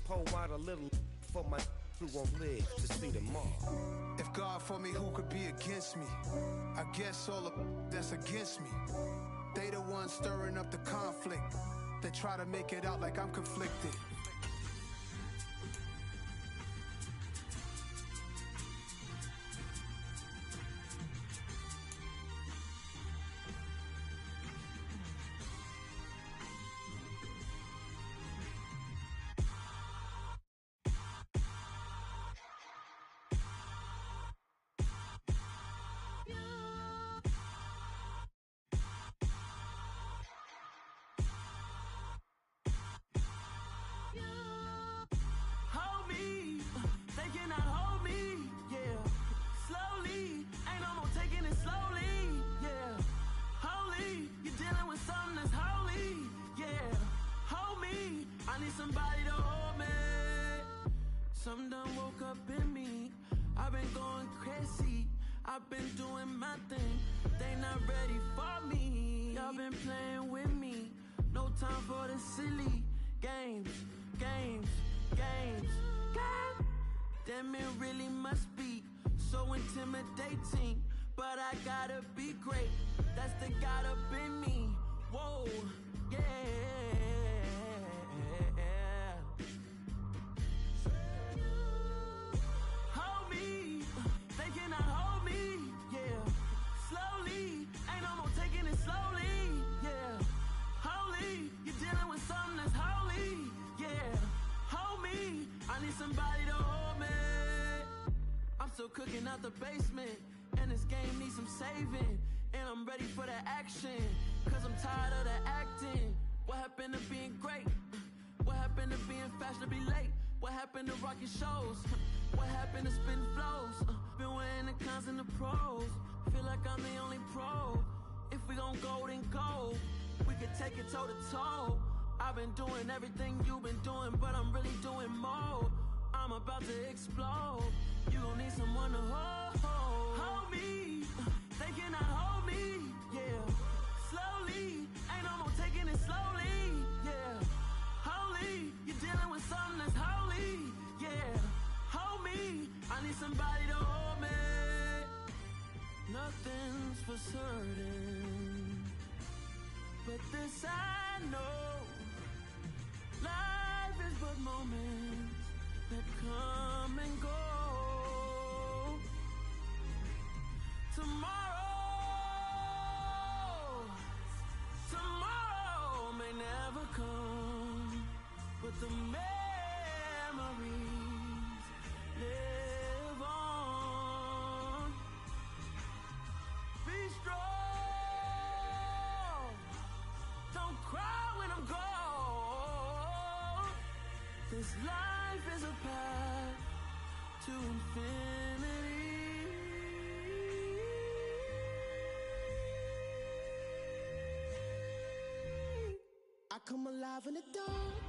Pour out a little for my who won't live to see tomorrow. If God for me, who could be against me? I guess all the that's against me. They the ones stirring up the conflict. They try to make it out like I'm conflicted. Something done woke up in me. I've been going crazy. I've been doing my thing. They not ready for me. Y'all been playing with me. No time for the silly games, games, games, games. Damn, it really must be so intimidating. But I gotta be great. That's the God up in me. Whoa, yeah. Somebody to hold me. I'm still cooking out the basement, and this game needs some saving. And I'm ready for the action, cause I'm tired of the acting. What happened to being great? What happened to being fashionably late? What happened to rocking shows? What happened to spitting flows? Been wearing the cons and the pros. Feel like I'm the only pro. If we gon' go, then go. We could take it toe to toe. I've been doing everything you've been doing, but I'm really doing more. I'm about to explode. You gon' need someone to hold me. They cannot hold me, yeah. Slowly, ain't no more taking it slowly, yeah. Holy, you're dealing with something that's holy, yeah. Hold me, I need somebody to hold me. Nothing's for certain, but this I know. Life is but moments that come and go. Tomorrow may never come, but the memories live on. Be strong, don't cry when I'm gone. This life is a path to infinity. I come alive in the dark,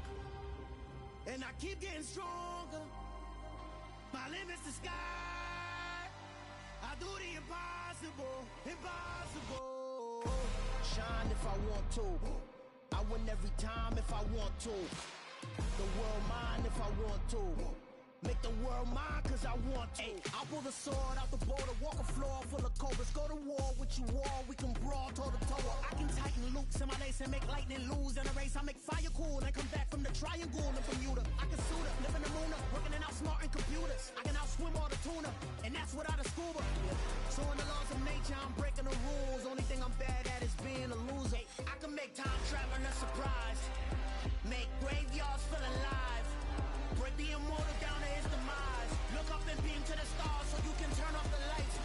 and I keep getting stronger. My limit's the sky. I do the impossible, impossible. Shine if I want to. I win every time if I want to. The world mine if I want to. Make the world mine cause I want to. I'll pull the sword out the border, walk a floor full of cobras. Go to war with you all, we can brawl toe to toe. I can tighten loops in my lace and make lightning lose in a race. I make fire cool and come back from the triangle in Bermuda. I can suit up, live in the moon up, working and outsmarting computers. I can outswim all the tuna, and that's without a scuba. So in the laws of nature, I'm breaking the rules. Only thing I'm bad at is being a loser. I can make time traveling a surprise. Make graveyards feel alive. Break the immortal down to his demise. Look up and beam to the stars so you can turn off the lights.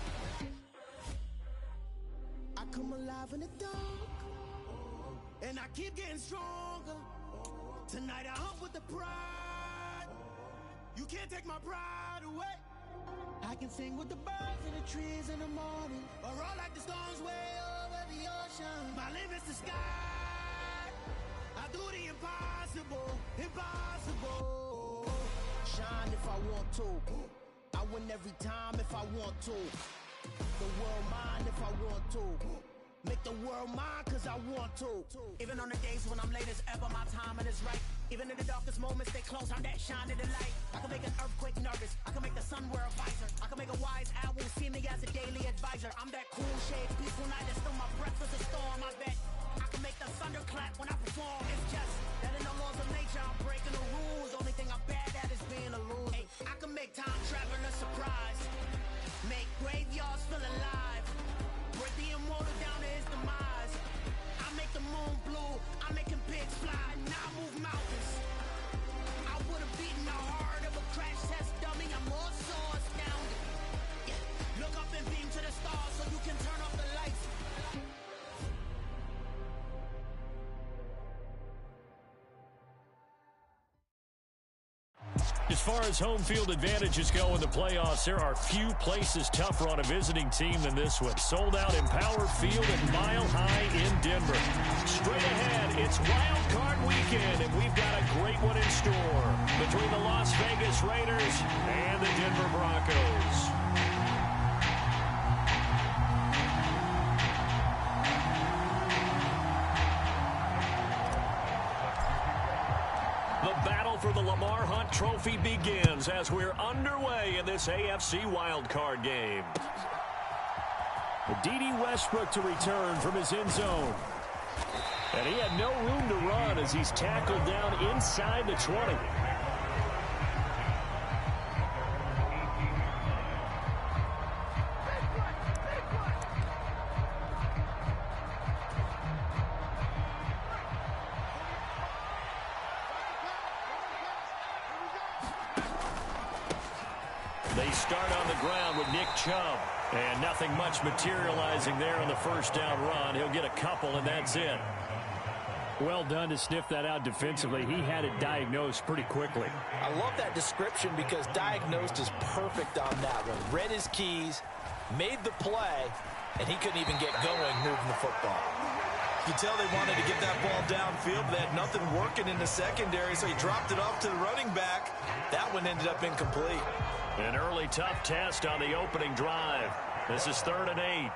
I come alive in the dark, and I keep getting stronger. Tonight I hunt with the pride. You can't take my pride away. I can sing with the birds and the trees in the morning, or roll like the storms way over the ocean. My limit's the sky. I do the impossible, impossible. Shine if I want to. I win every time if I want to. The world mine if I want to. Make the world mine cause I want to. Even on the days when I'm late as ever, my timing is right. Even in the darkest moments, stay close, I'm that shining the light. I can make an earthquake nervous, I can make the sun wear a visor. I can make a wise owl see me as a daily advisor. I'm that cool shade, peaceful night, and still my breath is a storm. I bet I can make the thunder clap when I perform. It's just that in the laws of nature, I'm breaking the rules. Only thing I'm bad at is being a loser. Hey, I can make time travel a surprise. Make graveyards feel alive. Break the immortal down to his demise. I make the moon blue, I make him pigs fly. Now I move mountains. I would have beaten the heart of a crash test dummy. I'm more so astounded. Yeah. Look up and beam to the stars so you can turn off the lights. As far as home field advantages go in the playoffs, there are few places tougher on a visiting team than this one. Sold out in Power Field at Mile High in Denver. Straight ahead, it's Wild Card Weekend, and we've got a great one in store between the Las Vegas Raiders and the Denver Broncos. The battle for the Lamar Hunt Trophy begins as we're underway in this AFC wildcard game. D.D. Westbrook to return from his end zone. And he had no room to run as he's tackled down inside the 20. They start on the ground with Nick Chubb. And nothing much materializing there on the first down run. He'll get a couple, and that's it. Well done to sniff that out defensively. He had it diagnosed pretty quickly. I love that description because diagnosed is perfect on that one. Read his keys, made the play, and he couldn't even get going moving the football. You can tell they wanted to get that ball downfield. They had nothing working in the secondary, so he dropped it off to the running back. That one ended up incomplete. An early tough test on the opening drive. This is 3rd and 8.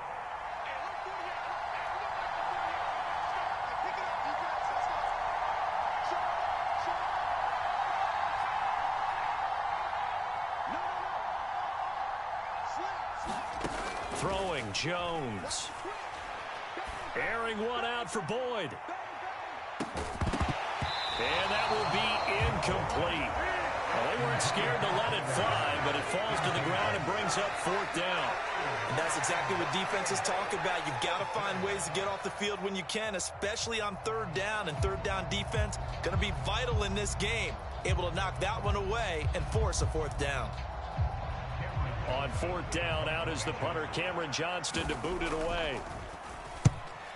Throwing Jones. Airing one out for Boyd. And that will be incomplete. Well, they weren't scared to let it fly, but it falls to the ground and brings up 4th down. And that's exactly what defenses talk about. You've got to find ways to get off the field when you can, especially on 3rd down. And 3rd down defense going to be vital in this game. Able to knock that one away and force a 4th down. On 4th down, out is the punter, Cameron Johnston, to boot it away.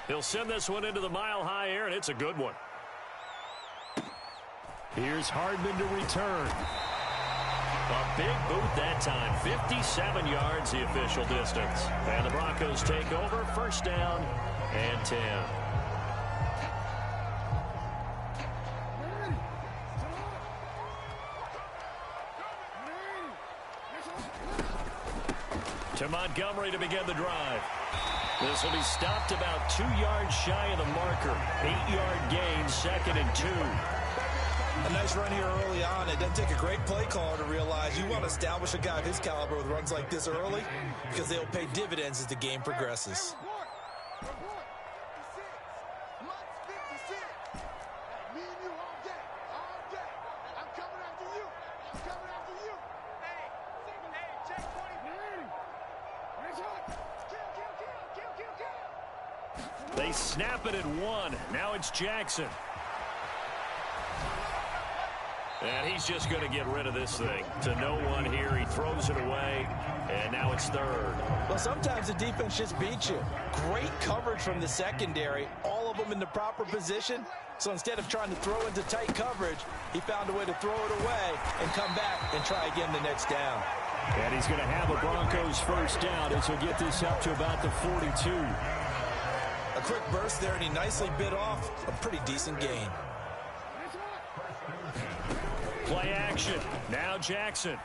He'll send this one into the mile-high air, and it's a good one. Here's Hardman to return. A big boot that time. 57 yards, the official distance. And the Broncos take over. 1st down and 10. To Montgomery to begin the drive. This will be stopped about 2 yards shy of the marker. 8-yard gain, 2nd and 2. A nice run here early on. It doesn't take a great play caller to realize you want to establish a guy of his caliber with runs like this early because they'll pay dividends as the game progresses. They snap it at 1. Now it's Jackson. And he's just going to get rid of this thing. To no one here. He throws it away. And now it's 3rd. Well, sometimes the defense just beats you. Great coverage from the secondary. All of them in the proper position. So instead of trying to throw into tight coverage, he found a way to throw it away and come back and try again the next down. And he's going to have a Broncos 1st down as he'll get this up to about the 42. A quick burst there, and he nicely bit off a pretty decent gain. Play action. Now Jackson.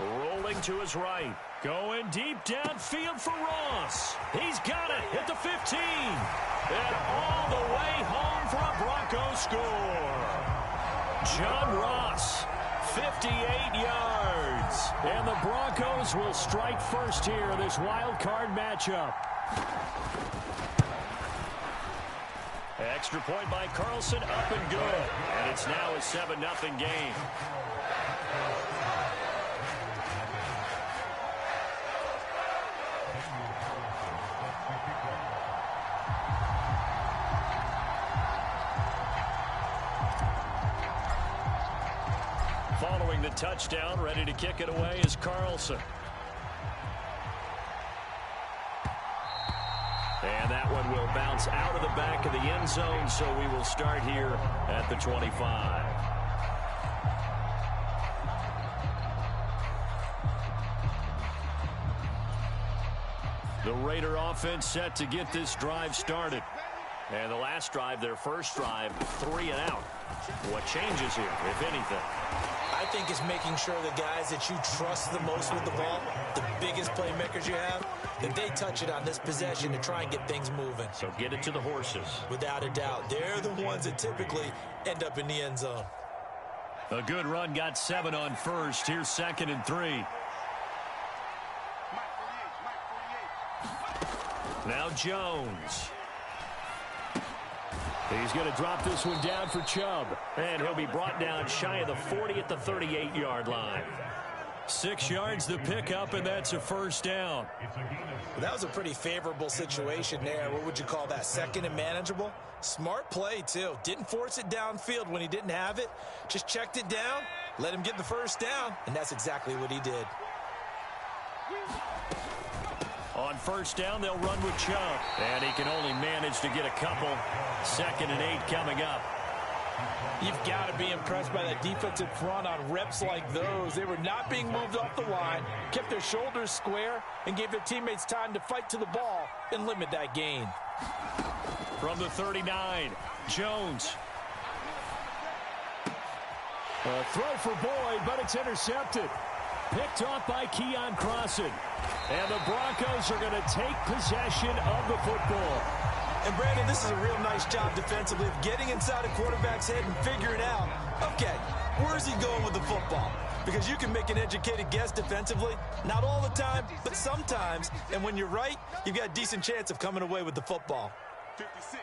Rolling to his right. Going deep downfield for Ross. He's got it at the 15. And all the way home for a Broncos score. John Ross, 58 yards. And the Broncos will strike first here in this wild card matchup. Extra point by Carlson, up and good. And it's now a 7-0 game. Following the touchdown, ready to kick it away is Carlson. And that one will bounce out of the back of the end zone, so we will start here at the 25. The Raider offense set to get this drive started. And the last drive, their first drive, 3 and out. What changes here, if anything? I think it's making sure the guys that you trust the most with the ball, the biggest playmakers you have, that they touch it on this possession to try and get things moving. So get it to the horses. Without a doubt. They're the ones that typically end up in the end zone. A good run, got 7 on first. Here's 2nd and 3. Now Jones. He's going to drop this one down for Chubb. And he'll be brought down shy of the 40 at the 38-yard line. 6 yards the pickup, and that's a first down. Well, that was a pretty favorable situation there. What would you call that? Second and manageable? Smart play, too. Didn't force it downfield when he didn't have it. Just checked it down, let him get the first down, and that's exactly what he did. On first down, they'll run with Chubb. And he can only manage to get a couple. 2nd and 8 coming up. You've got to be impressed by that defensive front on reps like those. They were not being moved off the line, kept their shoulders square, and gave their teammates time to fight to the ball and limit that gain. From the 39, Jones. A throw for Boyd, but it's intercepted. Picked off by Keon Crossan. And the Broncos are going to take possession of the football. And, Brandon, this is a real nice job defensively of getting inside a quarterback's head and figuring out, okay, where's he going with the football? Because you can make an educated guess defensively. Not all the time, but sometimes. And when you're right, you've got a decent chance of coming away with the football. 56.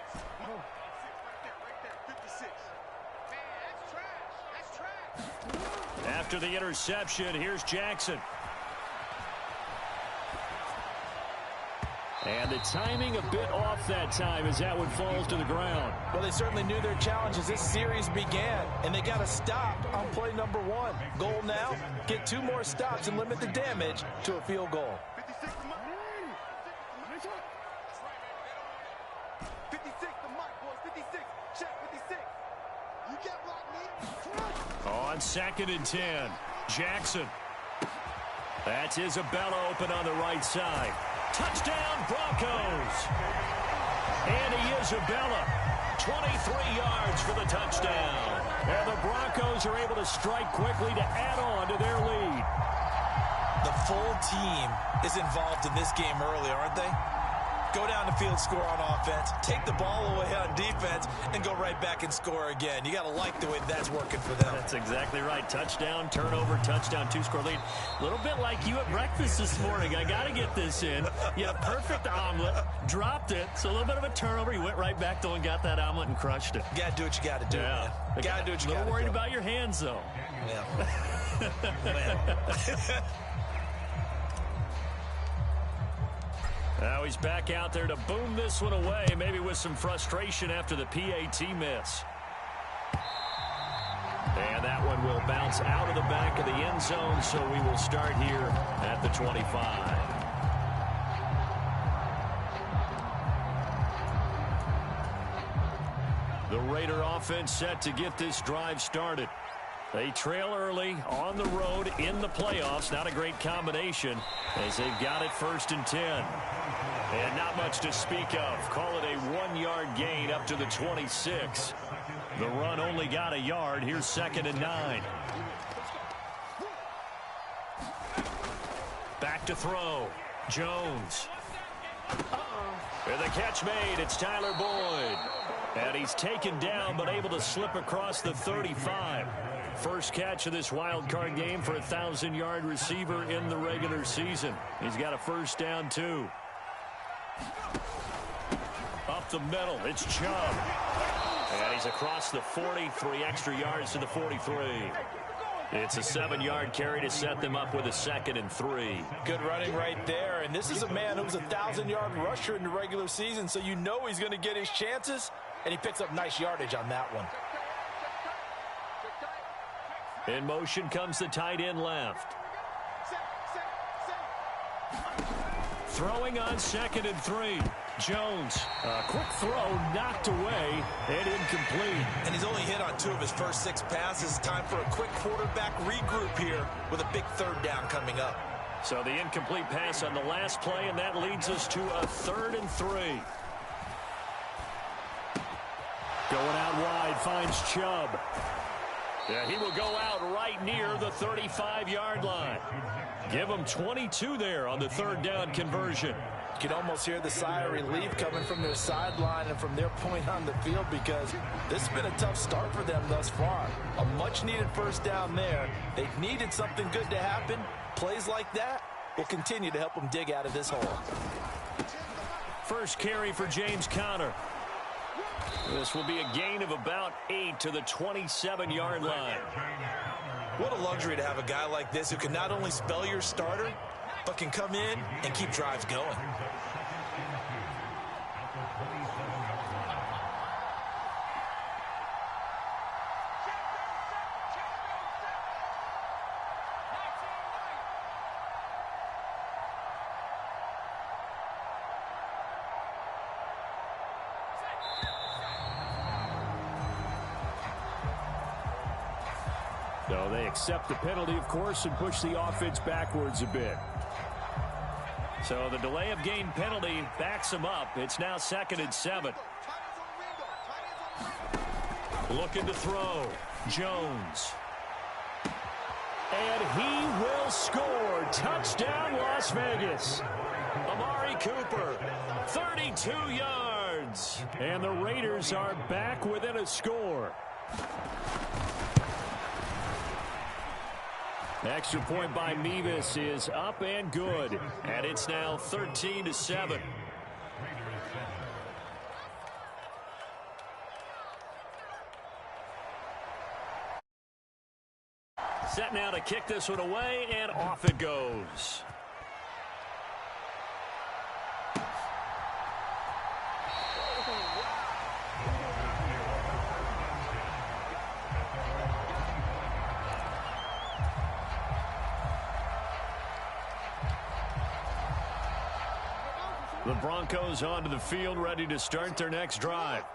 After the interception, here's Jackson. And the timing a bit off that time as that one falls to the ground. Well, they certainly knew their challenge as this series began, and they got to stop on play number 1. Goal now, get 2 more stops and limit the damage to a field goal. 56, the mark, boys. 56, check 56. You get blocked, me. On 2nd and 10, Jackson. That's Isabella open on the right side. Touchdown, Broncos. Andy Isabella, 23 yards for the touchdown. And the Broncos are able to strike quickly to add on to their lead. The full team is involved in this game early, aren't they? Go down the field, score on offense, take the ball away on defense, and go right back and score again. You got to like the way that's working for them. That's exactly right. Touchdown, turnover, touchdown, 2-score lead. A little bit like you at breakfast this morning. I got to get this in. You had a perfect omelet, dropped it. So a little bit of a turnover. You went right back though and got that omelet and crushed it. You got to do what you got to do, man. You got to do what you got to do. A little worried about your hands, though. Yeah. Man. Now he's back out there to boom this one away, maybe with some frustration after the PAT miss. And that one will bounce out of the back of the end zone, so we will start here at the 25. The Raider offense set to get this drive started. They trail early on the road in the playoffs. Not a great combination as they've got it 1st and 10. And not much to speak of. Call it a 1-yard gain up to the 26. The run only got a yard. Here's 2nd and 9. Back to throw. Jones. And the catch made. It's Tyler Boyd. And he's taken down but able to slip across the 35. First catch of this wild card game for a 1,000-yard receiver in the regular season. He's got a first down, too. Up the middle, it's Chubb. And he's across the 40, 3 extra yards to the 43. It's a 7-yard carry to set them up with a 2nd and 3. Good running right there. And this is a man who was a 1,000-yard rusher in the regular season, so you know he's going to get his chances, and he picks up nice yardage on that one. In motion comes the tight end left. Throwing on 2nd and 3. Jones, a quick throw, knocked away, and incomplete. And he's only hit on 2 of his first 6 passes. Time for a quick quarterback regroup here with a big 3rd down coming up. So the incomplete pass on the last play, and that leads us to a 3rd and 3. Going out wide, finds Chubb. Yeah, he will go out right near the 35-yard line. Give him 22 there on the 3rd down conversion. You can almost hear the sigh of relief coming from their sideline and from their point on the field, because this has been a tough start for them thus far. A much-needed first down there. They needed something good to happen. Plays like that will continue to help them dig out of this hole. First carry for James Conner. This will be a gain of about 8 to the 27-yard line. What a luxury to have a guy like this who can not only spell your starter, but can come in and keep drives going. So they accept the penalty, of course, and push the offense backwards a bit. So the delay of game penalty backs them up. It's now 2nd and 7. Looking to throw. Jones. And he will score. Touchdown, Las Vegas. Amari Cooper, 32 yards. And the Raiders are back within a score. Extra point by Mevis is up and good. And it's now 13-7. Set now to kick this one away, and off it goes. The Broncos onto the field, ready to start their next drive.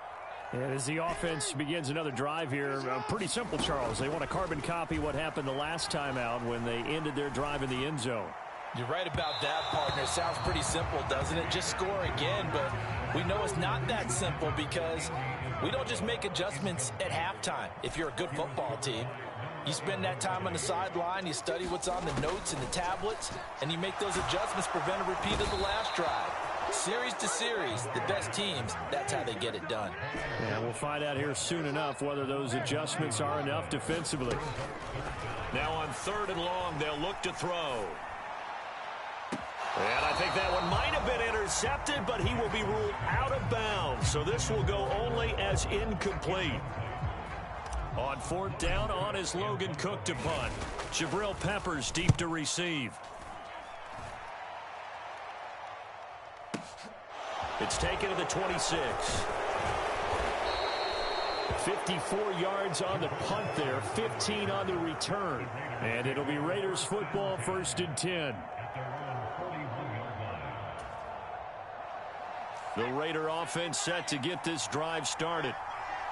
And as the offense begins another drive here, pretty simple, Charles. They want to carbon copy what happened the last time out when they ended their drive in the end zone. You're right about that, partner. Sounds pretty simple, doesn't it? Just score again, but we know it's not that simple because we don't just make adjustments at halftime if you're a good football team. You spend that time on the sideline, you study what's on the notes and the tablets, and you make those adjustments, prevent a repeat of the last drive. Series to series, the best teams, that's how they get it done. Yeah, we'll find out here soon enough whether those adjustments are enough defensively. Now on 3rd and long, they'll look to throw. And I think that one might have been intercepted, but he will be ruled out of bounds. So this will go only as incomplete. On 4th down, on is Logan Cook to punt. Jabril Peppers deep to receive. It's taken to the 26. 54 yards on the punt there, 15 on the return. And it'll be Raiders football, 1st and 10. The Raider offense set to get this drive started.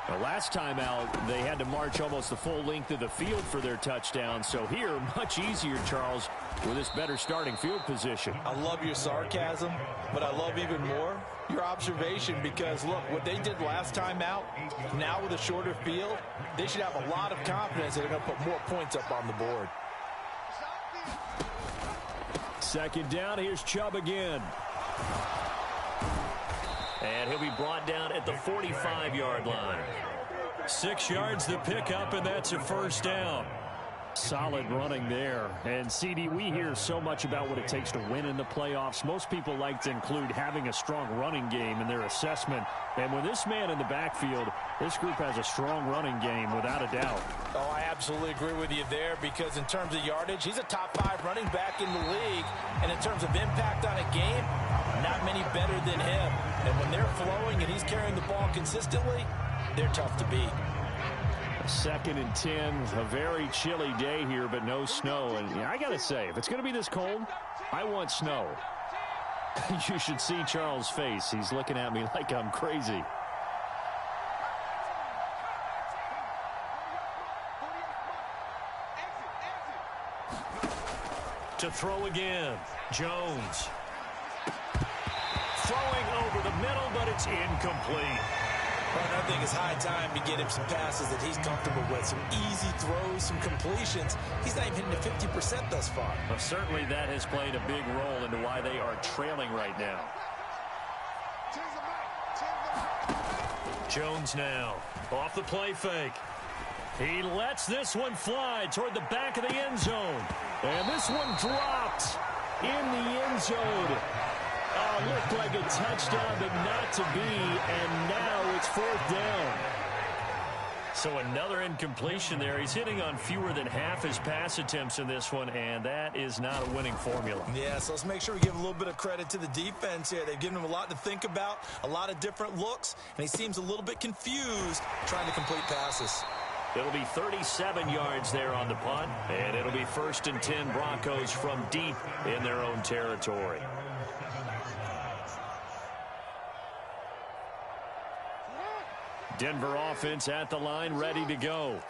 The last time out, they had to march almost the full length of the field for their touchdown. So here, much easier, Charles, with this better starting field position. I love your sarcasm, but I love even more your observation because, look, what they did last time out, now with a shorter field, they should have a lot of confidence that they're going to put more points up on the board. Second down, here's Chubb again. And he'll be brought down at the 45-yard line. 6 yards the pickup, and that's a first down. Solid running there. And, CD, we hear so much about what it takes to win in the playoffs. Most people like to include having a strong running game in their assessment. And with this man in the backfield, this group has a strong running game without a doubt. Oh, I absolutely agree with you there, because in terms of yardage, he's a top 5 running back in the league. And in terms of impact on a game, not many better than him. And when they're flowing and he's carrying the ball consistently, they're tough to beat. 2nd and 10, a very chilly day here, but no snow. And I got to say, if it's going to be this cold, I want snow. You should see Charles' face. He's looking at me like I'm crazy. To throw again, Jones. Throwing over the middle, but it's incomplete. Well, I think it's high time to get him some passes that he's comfortable with. Some easy throws, some completions. He's not even hitting the 50% thus far. Well, certainly that has played a big role into why they are trailing right now. Jones now off the play fake. He lets this one fly toward the back of the end zone. And this one dropped in the end zone. Looked like a touchdown, but not to be, and now it's 4th down. So another incompletion there. He's hitting on fewer than half his pass attempts in this one, and that is not a winning formula. Yeah, so let's make sure we give a little bit of credit to the defense here. They've given him a lot to think about, a lot of different looks, and he seems a little bit confused trying to complete passes. It'll be 37 yards there on the punt, and it'll be 1st and 10 Broncos from deep in their own territory. Denver offense at the line, ready to go.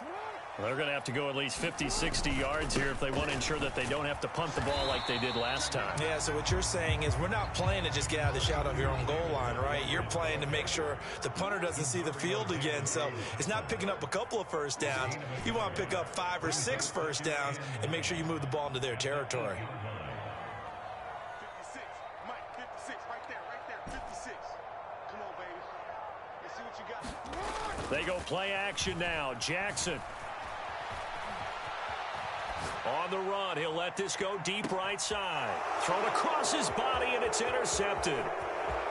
They're going to have to go at least 50, 60 yards here if they want to ensure that they don't have to punt the ball like they did last time. Yeah, so what you're saying is we're not playing to just get out of the shadow of your own goal line, right? You're playing to make sure the punter doesn't see the field again. So it's not picking up a couple of first downs. You want to pick up 5 or 6 first downs and make sure you move the ball into their territory. 56, Mike, 56, right there, 56. Come on, baby. Let's see what you got. They go play action now. Jackson. On the run, he'll let this go deep right side. Thrown across his body, and it's intercepted.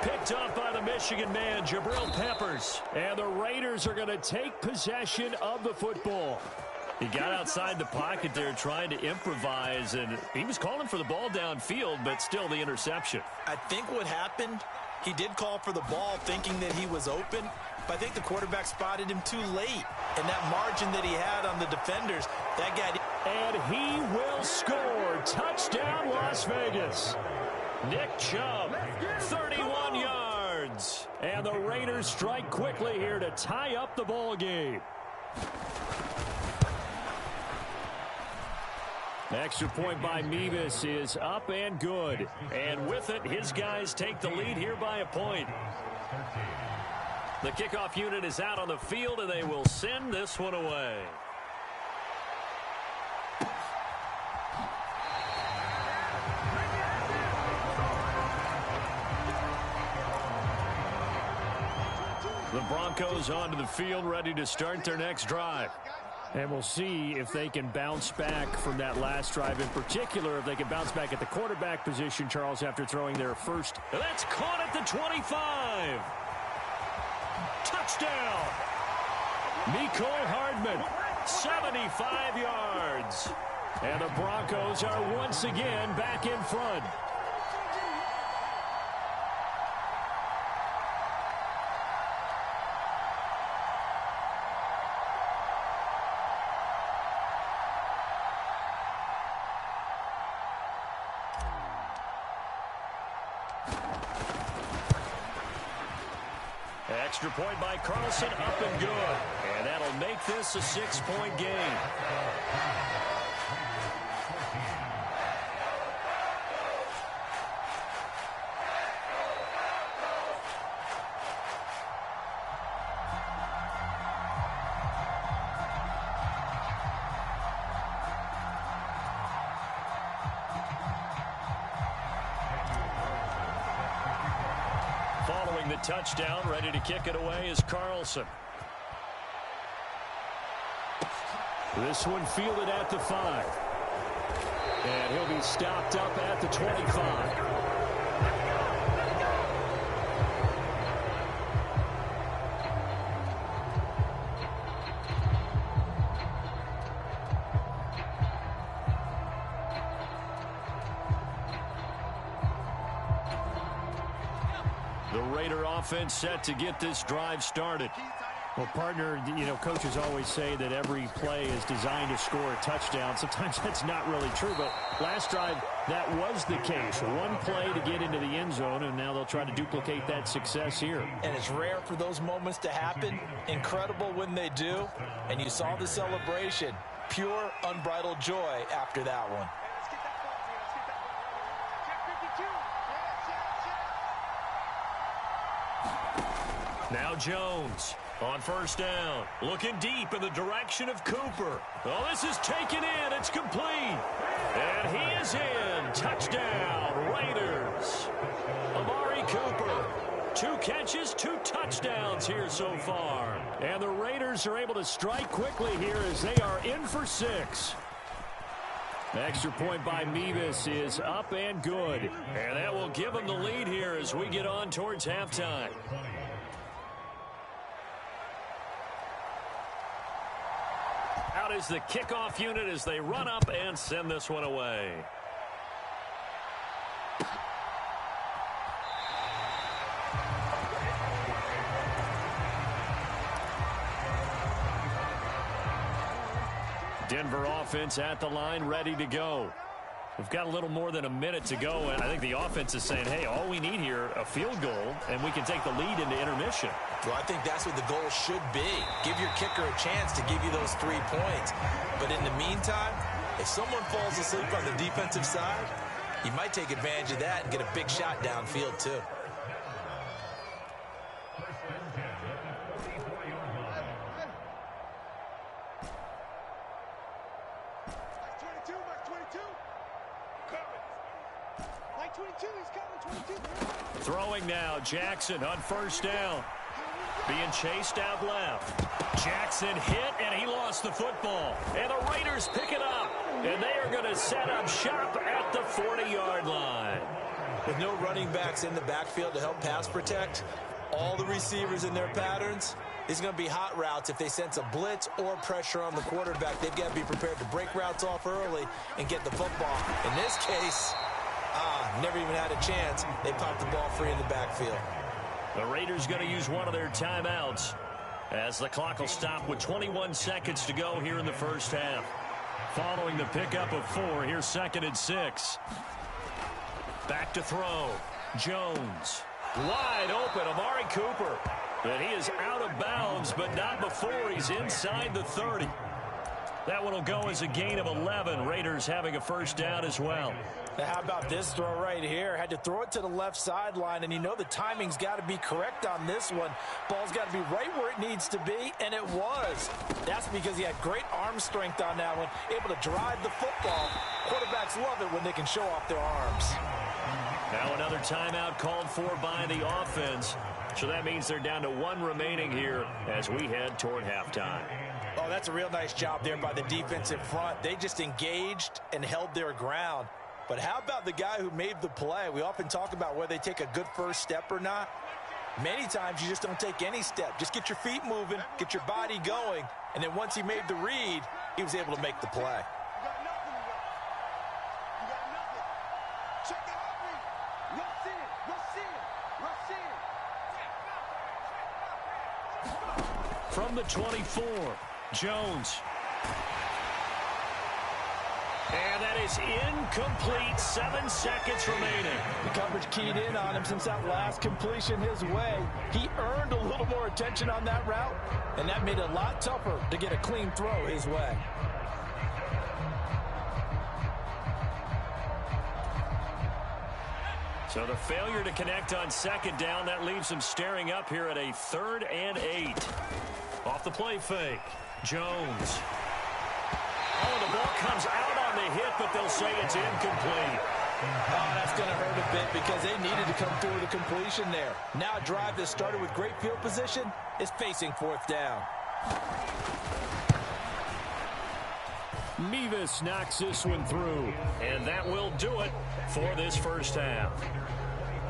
Picked up by the Michigan man, Jabril Peppers. And the Raiders are going to take possession of the football. He got outside the pocket there trying to improvise, and he was calling for the ball downfield, but still the interception. I think what happened, he did call for the ball thinking that he was open, but I think the quarterback spotted him too late. And that margin that he had on the defenders, that got... And he will score. Touchdown, Las Vegas. Nick Chubb, 31 yards. And the Raiders strike quickly here to tie up the ball game. Extra point by Mevis is up and good. And with it, his guys take the lead here by a point. The kickoff unit is out on the field, and they will send this one away. The Broncos onto the field, ready to start their next drive. And we'll see if they can bounce back from that last drive. In particular, if they can bounce back at the quarterback position, Charles, after throwing their first. That's caught at the 25. Touchdown. Mecole Hardman, 75 yards. And the Broncos are once again back in front. Extra point by Carlson, up and good. And that'll make this a 6-point game. the touchdown. Ready to kick it away is Carlson. This one fielded at the 5. And he'll be stopped up at the 25. The Raider offense set to get this drive started. Well, partner, coaches always say that every play is designed to score a touchdown. Sometimes that's not really true, but last drive, that was the case. One play to get into the end zone, and now they'll try to duplicate that success here. And it's rare for those moments to happen. Incredible when they do. And you saw the celebration. Pure, unbridled joy after that one. Now Jones on first down, looking deep in the direction of Cooper. Oh, this is taken in. It's complete. And he is in. Touchdown, Raiders. Amari Cooper. 2 catches, 2 touchdowns here so far. And the Raiders are able to strike quickly here as they are in for 6. Extra point by Mevis is up and good. And that will give them the lead here as we get on towards halftime. Out is the kickoff unit as they run up and send this one away. Denver offense at the line, ready to go. We've got a little more than a minute to go, and I think the offense is saying, hey, all we need here, a field goal, and we can take the lead into intermission. Well, I think that's what the goal should be. Give your kicker a chance to give you those 3 points. But in the meantime, if someone falls asleep on the defensive side, you might take advantage of that and get a big shot downfield too. Throwing now, Jackson on first down. Being chased out left. Jackson hit, and he lost the football. And the Raiders pick it up. And they are going to set up shop at the 40-yard line. With no running backs in the backfield to help pass protect, all the receivers in their patterns, these are going to be hot routes. If they sense a blitz or pressure on the quarterback, they've got to be prepared to break routes off early and get the football. In this case, never even had a chance. They popped the ball free in the backfield. The Raiders going to use one of their timeouts as the clock will stop with 21 seconds to go here in the first half. Following the pickup of 4, here's 2nd and 6. Back to throw. Jones. Wide open, Amari Cooper. And he is out of bounds, but not before he's inside the 30. That one will go as a gain of 11. Raiders having a first down as well. Now, how about this throw right here? Had to throw it to the left sideline, and you know the timing's got to be correct on this one. Ball's got to be right where it needs to be, and it was. That's because he had great arm strength on that one, able to drive the football. Quarterbacks love it when they can show off their arms. Now another timeout called for by the offense. So that means they're down to 1 remaining here as we head toward halftime. Oh, that's a real nice job there by the defensive front. They just engaged and held their ground. But how about the guy who made the play? We often talk about whether they take a good first step or not. Many times you just don't take any step. Just get your feet moving, get your body going, and then once he made the read, he was able to make the play. From the 24, Jones. And that is incomplete. 7 seconds remaining. The coverage keyed in on him since that last completion his way. He earned a little more attention on that route, and that made it a lot tougher to get a clean throw his way. So the failure to connect on 2nd down, that leaves him staring up here at a 3rd and 8. Off the play fake, Jones. Oh, the ball comes out on the hit, but they'll say it's incomplete. Oh, that's going to hurt a bit because they needed to come through with a completion there. Now a drive that started with great field position is facing fourth down. Mevis knocks this one through, and that will do it for this first half.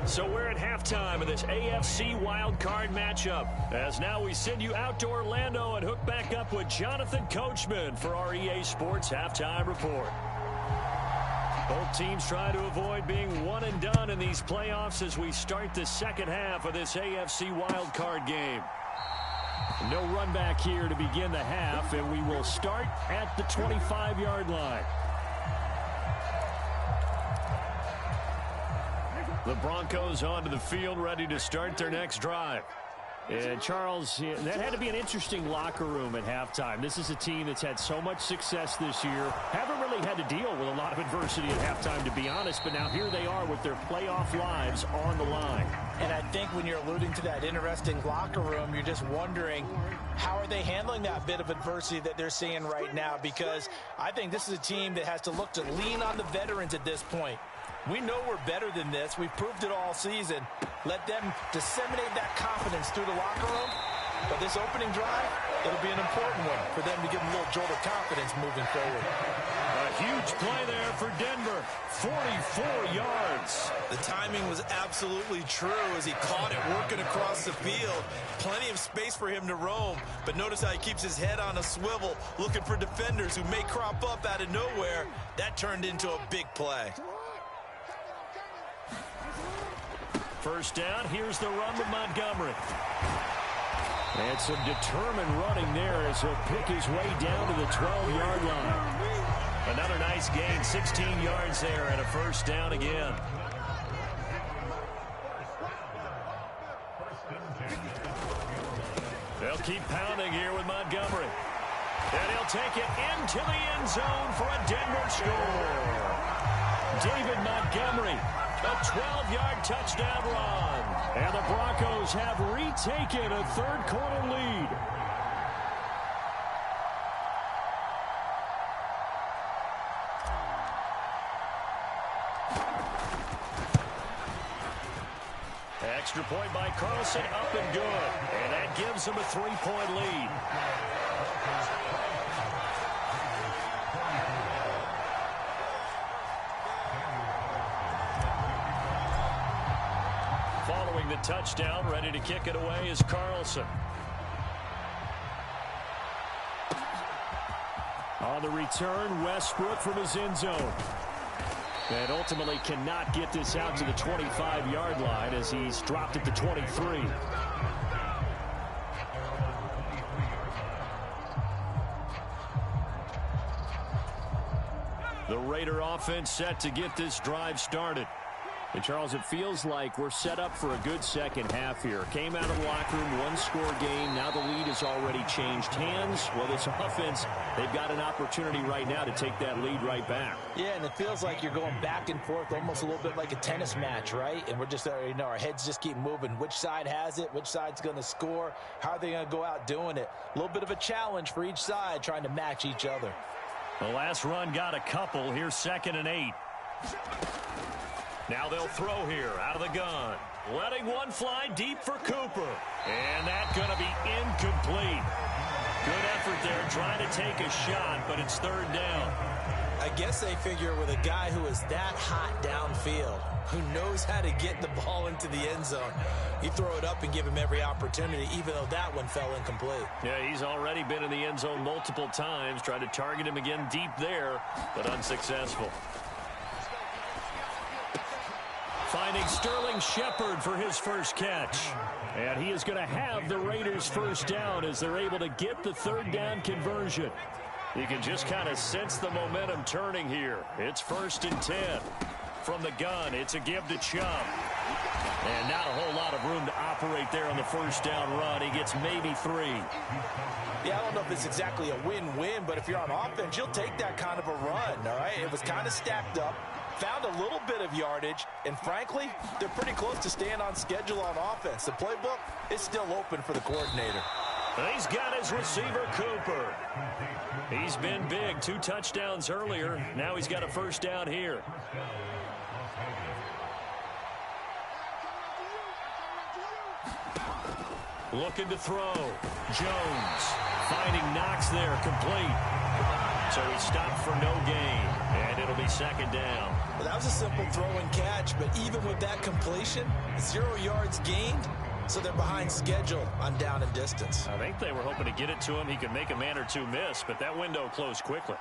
So we're at halftime of this AFC wildcard matchup, as now we send you out to Orlando and hook back up with Jonathan Coachman for our EA Sports Halftime Report. Both teams try to avoid being one and done in these playoffs as we start the second half of this AFC wildcard game. No run back here to begin the half, and we will start at the 25-yard line. The Broncos onto the field, ready to start their next drive. And Charles, that had to be an interesting locker room at halftime. This is a team that's had so much success this year. Haven't really had to deal with a lot of adversity at halftime, to be honest. But now here they are with their playoff lives on the line. And I think when you're alluding to that interesting locker room, you're just wondering, how are they handling that bit of adversity that they're seeing right now? Because I think this is a team that has to look to lean on the veterans at this point. We know we're better than this. We've proved it all season. Let them disseminate that confidence through the locker room. But this opening drive, it'll be an important one for them to give them a little jolt of confidence moving forward. A huge play there for Denver. 44 yards. The timing was absolutely true as he caught it working across the field. Plenty of space for him to roam. But notice how he keeps his head on a swivel, looking for defenders who may crop up out of nowhere. That turned into a big play. First down, here's the run with Montgomery. And some determined running there as he'll pick his way down to the 12-yard line. Another nice gain, 16 yards there and a first down again. They'll keep pounding here with Montgomery. And he'll take it into the end zone for a Denver score. David Montgomery. A 12-yard touchdown run. And the Broncos have retaken a third-quarter lead. Extra point by Carlson, up and good. And that gives them a 3-point lead. Following the touchdown, ready to kick it away is Carlson. On the return, Westbrook from his end zone. And ultimately cannot get this out to the 25-yard line as he's dropped at the 23. The Raider offense set to get this drive started. And, Charles, it feels like we're set up for a good second half here. Came out of the locker room, one-score game. Now the lead has already changed hands. Well, this offense, they've got an opportunity right now to take that lead right back. Yeah, and it feels like you're going back and forth, almost a little bit like a tennis match, right? And we're just, our heads just keep moving. Which side has it? Which side's going to score? How are they going to go out doing it? A little bit of a challenge for each side, trying to match each other. The last run got a couple. Here's 2nd and 8. Now they'll throw here out of the gun. Letting one fly deep for Cooper. And that's going to be incomplete. Good effort there trying to take a shot, but it's 3rd down. I guess they figure with a guy who is that hot downfield, who knows how to get the ball into the end zone, you throw it up and give him every opportunity, even though that one fell incomplete. Yeah, he's already been in the end zone multiple times. Tried to target him again deep there, but unsuccessful. Finding Sterling Shepard for his first catch. And he is going to have the Raiders' first down as they're able to get the 3rd down conversion. You can just kind of sense the momentum turning here. It's 1st and 10. From the gun, it's a give to Chubb. And not a whole lot of room to operate there on the first down run. He gets maybe 3. Yeah, I don't know if it's exactly a win-win, but if you're on offense, you'll take that kind of a run, all right? It was kind of stacked up. Found a little bit of yardage, and frankly, they're pretty close to staying on schedule on offense. The playbook is still open for the coordinator. He's got his receiver, Cooper. He's been big. 2 touchdowns earlier. Now he's got a first down here. Looking to throw. Jones finding Knox there, complete. So he stopped for no gain, and it'll be second down. Well, that was a simple throw and catch, but even with that completion, 0 yards gained, so they're behind schedule on down and distance. I think they were hoping to get it to him. He could make a man or two miss, but that window closed quickly.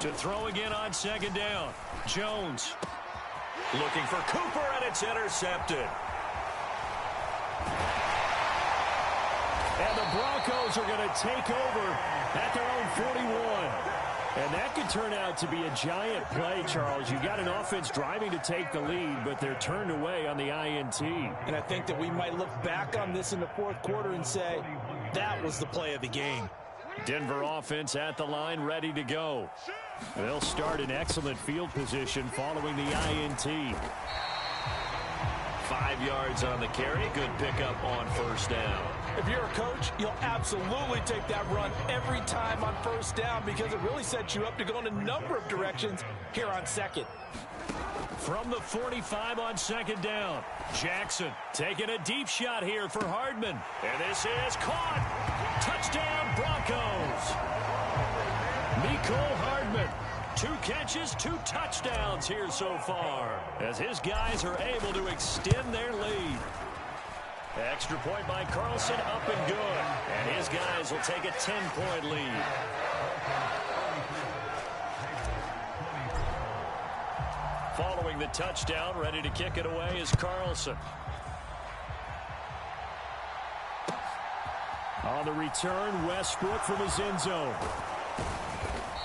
To throw again on second down. Jones looking for Cooper, and it's intercepted. And the Broncos are going to take over at their own 41. And that could turn out to be a giant play, Charles. You've got an offense driving to take the lead, but they're turned away on the INT. And I think that we might look back on this in the fourth quarter and say, that was the play of the game. Denver offense at the line, ready to go. They'll start in excellent field position following the INT. 5 yards on the carry. Good pickup on first down. If you're a coach, you'll absolutely take that run every time on first down because it really sets you up to go in a number of directions here on second. From the 45 on second down, Jackson taking a deep shot here for Hardman. And this is caught. Touchdown, Broncos. Mecole Hardman. 2 catches, 2 touchdowns here so far as his guys are able to extend their lead. Extra point by Carlson, up and good. And his guys will take a 10-point lead. Following the touchdown, ready to kick it away is Carlson. On the return, Westbrook from his end zone.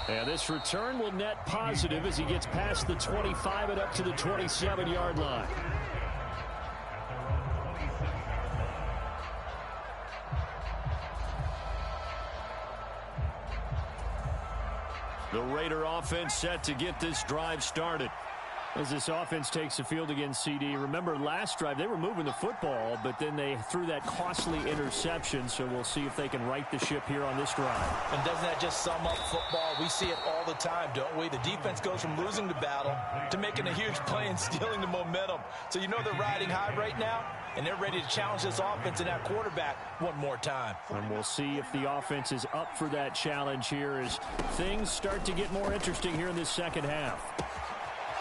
And this return will net positive as he gets past the 25 and up to the 27-yard line. The Raider offense set to get this drive started. As this offense takes the field against CD, remember last drive they were moving the football, but then they threw that costly interception, so we'll see if they can right the ship here on this drive. And doesn't that just sum up football? We see it all the time, don't we? The defense goes from losing the battle to making a huge play and stealing the momentum. So you know they're riding high right now, and they're ready to challenge this offense and that quarterback one more time. And we'll see if the offense is up for that challenge here as things start to get more interesting here in this second half.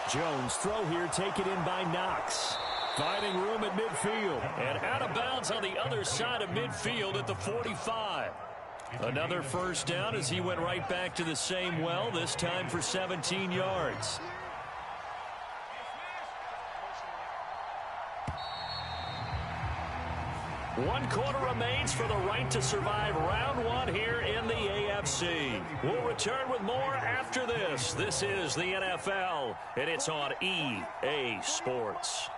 Jones throw here, taken in by Knox. Finding room at midfield. And out of bounds on the other side of midfield at the 45. Another first down as he went right back to the same well, this time for 17 yards. One quarter remains for the right to survive round one here in the AFC. We'll return with more after this. This is the NFL, and it's on EA Sports.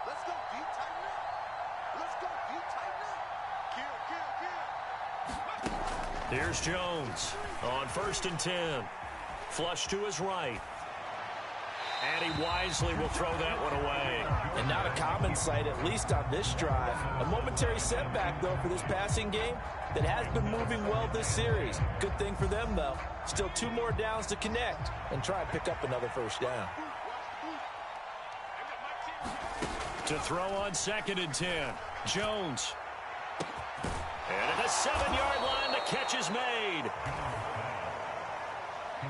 Let's go, D, tighten up. Let's go, D, tighten up. Here's Jones on 1st and 10. Flush to his right. And he wisely will throw that one away. And not a common sight, at least on this drive. A momentary setback, though, for this passing game that has been moving well this series. Good thing for them, though. Still 2 more downs to connect and try and pick up another first down. To throw on 2nd and 10. Jones. And at the 7-yard line, the catch is made.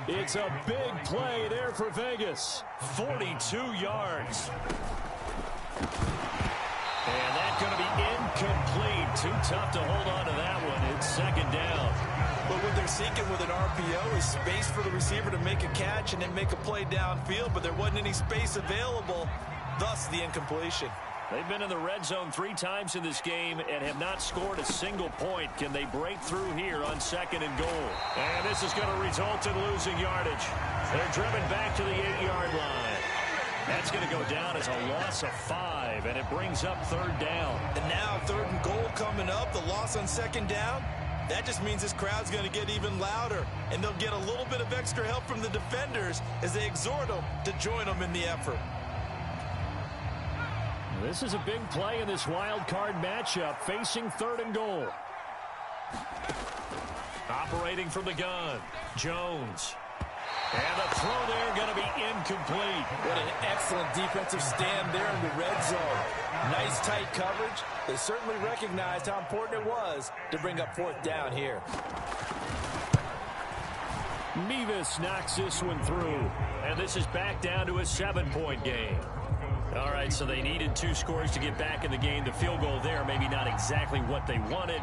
It's a big play there for Vegas. 42 yards. And that's going to be incomplete. Too tough to hold on to that one. It's 2nd down. But what they're seeking with an RPO is space for the receiver to make a catch and then make a play downfield, but there wasn't any space available, thus the incompletion. They've been in the red zone 3 times in this game and have not scored a single point. Can they break through here on 2nd and goal? And this is going to result in losing yardage. They're driven back to the 8-yard line. That's going to go down as a loss of 5, and it brings up 3rd down. And now 3rd and goal coming up, the loss on 2nd down. That just means this crowd's going to get even louder, and they'll get a little bit of extra help from the defenders as they exhort them to join them in the effort. This is a big play in this wild card matchup, facing 3rd and goal. Operating from the gun, Jones. And the throw there going to be incomplete. What an excellent defensive stand there in the red zone. Nice tight coverage. They certainly recognized how important it was to bring up fourth down here. Mevis knocks this one through. And this is back down to a 7-point game. All right, so they needed 2 scores to get back in the game. The field goal there, maybe not exactly what they wanted.